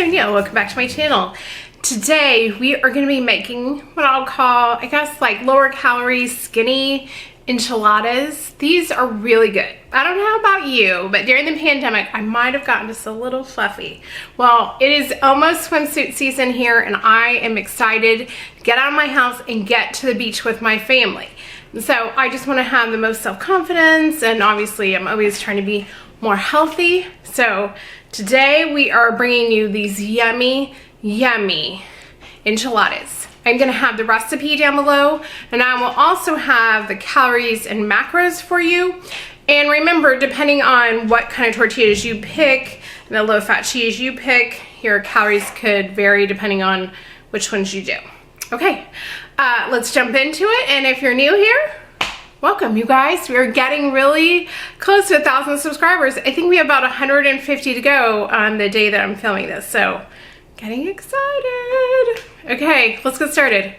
Sonia. Welcome back to my channel. Today we are going to be making what I'll call, I guess, like lower calorie skinny enchiladas. These are really good. I don't know about you, but during the pandemic I might have gotten just a little fluffy. Well, it is almost swimsuit season here and I am excited to get out of my house and get to the beach with my family. So I just want to have the most self-confidence, and obviously I'm always trying to be more healthy. So today we are bringing you these yummy enchiladas. I'm going to have the recipe down below, and I will also have the calories and macros for you. And remember, depending on what kind of tortillas you pick, the low-fat cheese you pick, your calories could vary depending on which ones you do. Okay, let's jump into it. And if you're new here, welcome, you guys. We are getting really close to 1,000 subscribers. I think we have about 150 to go on the day that I'm filming this, so getting excited. Okay, let's get started.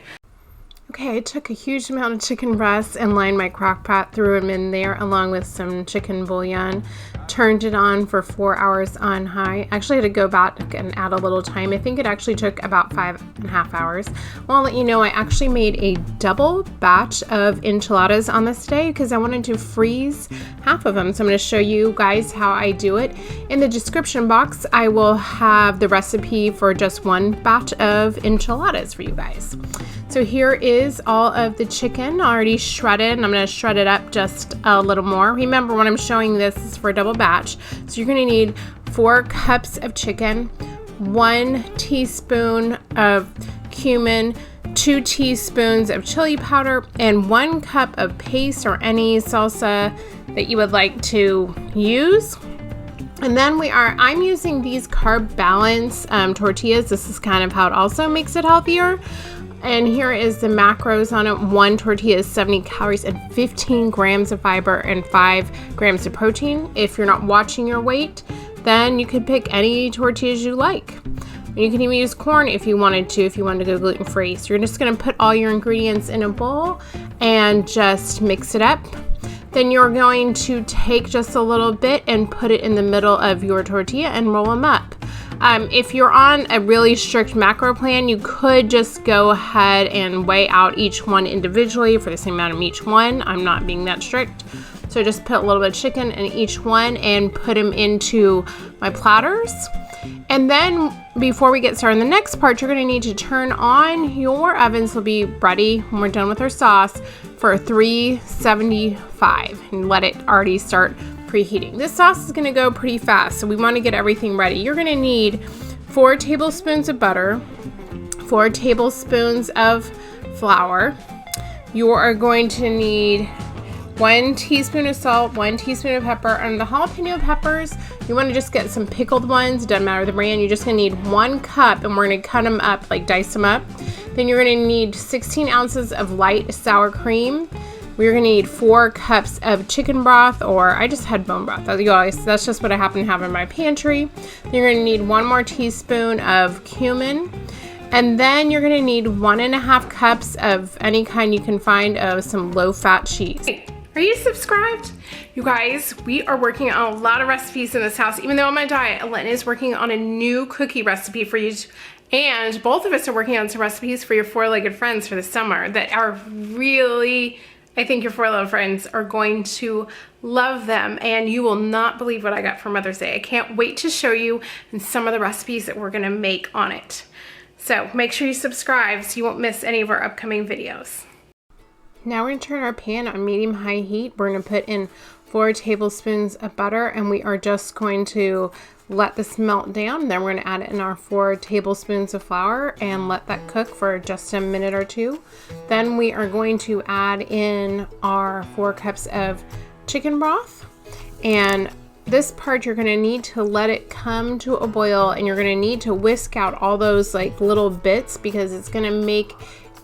Okay, I took a huge amount of chicken breasts and lined my crock pot, threw them in there along with some chicken bouillon, turned it on for 4 hours on high. Actually, I had to go back and add a little time. I think it actually took about 5.5 hours. Well, I'll let you know, I actually made a double batch of enchiladas on this day because I wanted to freeze half of them. So I'm going to show you guys how I do it. In the description box, I will have the recipe for just one batch of enchiladas for you guys. So here is all of the chicken already shredded, and I'm going to shred it up just a little more. Remember, when I'm showing this is for a double batch, so you're going to need 4 cups of chicken, 1 teaspoon of cumin, 2 teaspoons of chili powder, and 1 cup of paste or any salsa that you would like to use. And then I'm using these Carb Balance tortillas. This is kind of how it also makes it healthier. And here is the macros on it. 1 tortilla is 70 calories and 15 grams of fiber and 5 grams of protein. If you're not watching your weight, then you could pick any tortillas you like. And you can even use corn if you wanted to go gluten-free. So you're just gonna put all your ingredients in a bowl and just mix it up. Then you're going to take just a little bit and put it in the middle of your tortilla and roll them up. If you're on a really strict macro plan, you could just go ahead and weigh out each one individually for the same amount of each one. I'm not being that strict. So just put a little bit of chicken in each one and put them into my platters. And then before we get started on the next part, you're going to need to turn on your ovens. Will be ready when we're done with our sauce for 375 and let it already start preheating. This sauce is going to go pretty fast, so we want to get everything ready. You're going to need 4 tablespoons of butter, 4 tablespoons of flour. You are going to need 1 teaspoon of salt, 1 teaspoon of pepper, and the jalapeno peppers, you want to just get some pickled ones, doesn't matter the brand. You're just going to need 1 cup, and we're going to cut them up, like dice them up. Then you're going to need 16 ounces of light sour cream. We're going to need 4 cups of chicken broth, or I just had bone broth. That's just what I happen to have in my pantry. Then you're going to need 1 more teaspoon of cumin. And then you're going to need 1.5 cups of any kind you can find of some low-fat cheese. Hey, are you subscribed? You guys, we are working on a lot of recipes in this house. Even though on my diet, Elaine is working on a new cookie recipe for you. And both of us are working on some recipes for your 4-legged friends for the summer that are really, I think your 4-legged friends are going to love them, and you will not believe what I got for Mother's Day. I can't wait to show you and some of the recipes that we're gonna make on it. So make sure you subscribe so you won't miss any of our upcoming videos. Now we're gonna turn our pan on medium-high heat. We're gonna put in 4 tablespoons of butter, and we are just going to let this melt down. Then we're going to add in our 4 tablespoons of flour and let that cook for just a minute or 2. Then we are going to add in our 4 cups of chicken broth, and this part you're going to need to let it come to a boil, and you're going to need to whisk out all those like little bits because it's going to make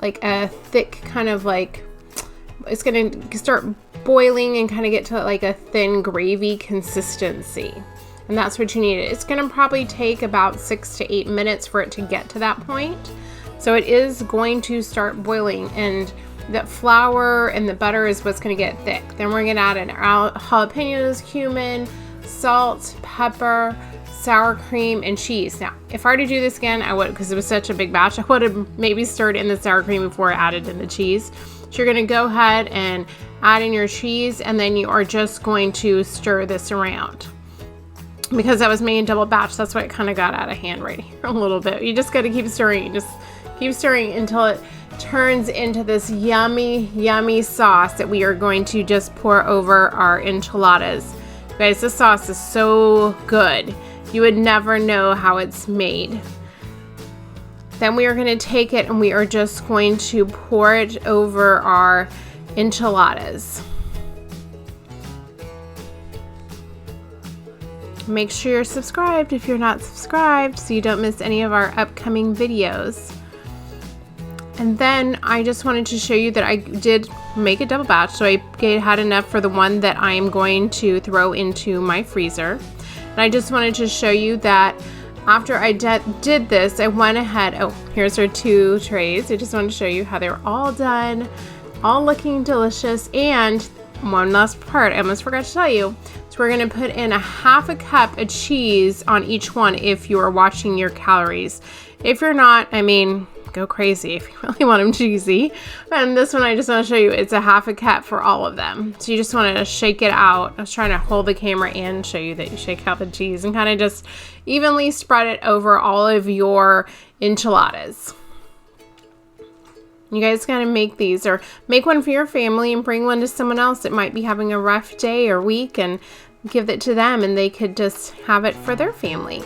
like a thick kind of like, it's going to start boiling and kind of get to like a thin gravy consistency. And that's what you need. It's going to probably take about 6 to 8 minutes for it to get to that point. So it is going to start boiling, and the flour and the butter is what's going to get thick. Then we're going to add in our jalapenos, cumin, salt, pepper, sour cream, and cheese. Now, if I were to do this again, I would, because it was such a big batch, I would have maybe stirred in the sour cream before I added in the cheese. So you're gonna go ahead and add in your cheese, and then you are just going to stir this around. Because that was made in double batch, that's why it kind of got out of hand right here a little bit. You just gotta keep stirring, just keep stirring until it turns into this yummy, yummy sauce that we are going to just pour over our enchiladas. Guys, this sauce is so good. You would never know how it's made. Then we are going to take it and we are just going to pour it over our enchiladas. Make sure you're subscribed if you're not subscribed so you don't miss any of our upcoming videos. And then I just wanted to show you that I did make a double batch, so I had enough for the one that I am going to throw into my freezer. And I just wanted to show you that after I did this, I went ahead, oh, here's our 2 trays. I just wanted to show you how they're all done, all looking delicious. And one last part, I almost forgot to tell you. So we're gonna put in a half a cup of cheese on each one if you are watching your calories. If you're not, I mean, go crazy if you really want them cheesy. And this one I just want to show you, it's a half a cup for all of them. So you just want to shake it out. I was trying to hold the camera and show you that you shake out the cheese and kind of just evenly spread it over all of your enchiladas. You guys gotta make these, or make one for your family and bring one to someone else that might be having a rough day or week, and give it to them and they could just have it for their family.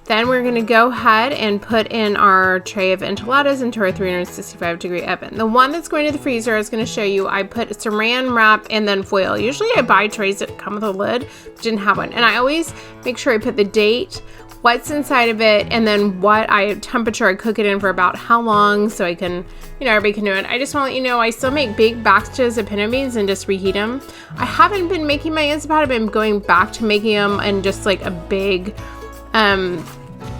Then we're going to go ahead and put in our tray of enchiladas into our 365-degree oven. The one that's going to the freezer, I was going to show you, I put saran wrap and then foil. Usually I buy trays that come with a lid, but didn't have one. And I always make sure I put the date, what's inside of it, and then what temperature I cook it in for about how long, so I can, you know, everybody can do it. I just want to let you know I still make big batches of pinto beans and just reheat them. I haven't been making my Instapot, I've been going back to making them and just like a big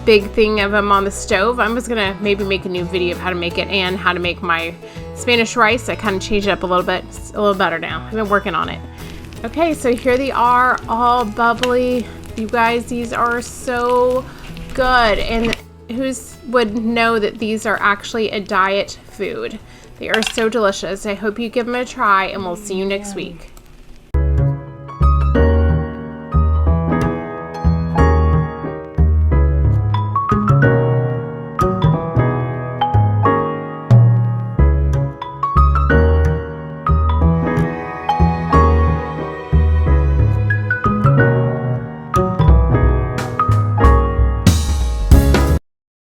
thing of them on the stove. I'm just gonna maybe make a new video of how to make it and how to make my Spanish rice. I kind of changed it up a little bit. It's a little better now. I've been working on it. Okay, so here they are, all bubbly. You guys, these are so good. And who would know that these are actually a diet food? They are so delicious. I hope you give them a try, and we'll see you next week.